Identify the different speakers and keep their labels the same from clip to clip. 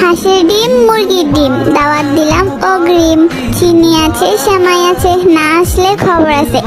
Speaker 1: হাঁসের ডিম মুরগির ডিম দাওয়াত দিলাম অগ্রিম। চিনি আছে সেমাই আছে, না আসলে খবর আছে।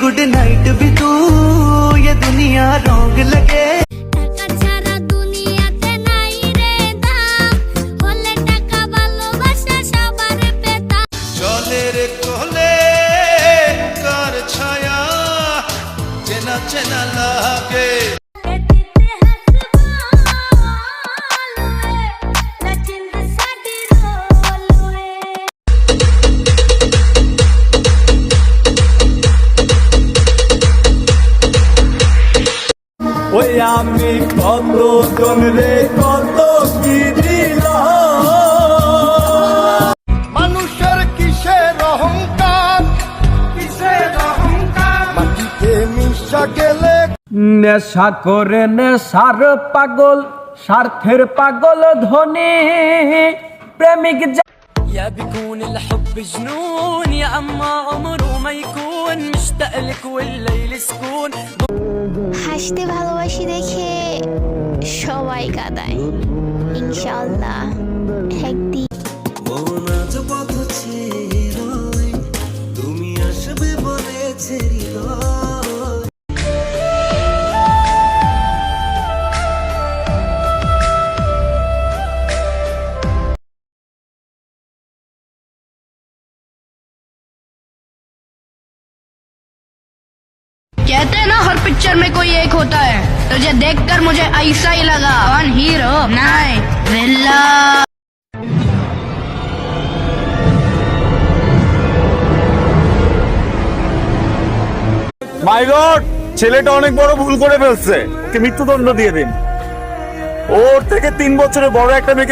Speaker 2: गुड नाइट भी तू, ये दुनिया रंग लगे। चले रे कोले कर छाया चेना चेना लागे।
Speaker 3: ওই আমি কত জন রে কত কি দিলাম।
Speaker 4: মানুষের কিসের অহংকার, কিসের অহংকার মাটিতে মিশা গেলে।
Speaker 3: নেশা করে নেশার পাগল, স্বার্থের পাগল ধনী প্রেমিক।
Speaker 5: يا بيكون الحب جنون يا اما عمره ما يكون مشتاق لك والليل سكون।
Speaker 1: হাসতে ভালোবাসি দেখে সবাই কাঁদায়, ইনশাআল্লাহ একদিন।
Speaker 2: তুমি আসবে বলেছে
Speaker 6: कहते हैं ना हर पिक्चर में कोई एक होता है, तुझे देखकर मुझे ऐसा ही लगा। कौन हीरो? नहीं विलन।
Speaker 7: মাই গড, ছেলেটা অনেক বড় ভুল করে ফেলছে, মৃত্যুদণ্ড দিয়ে দিন। ওর থেকে 3 বছরের বড় একটা মেয়েকে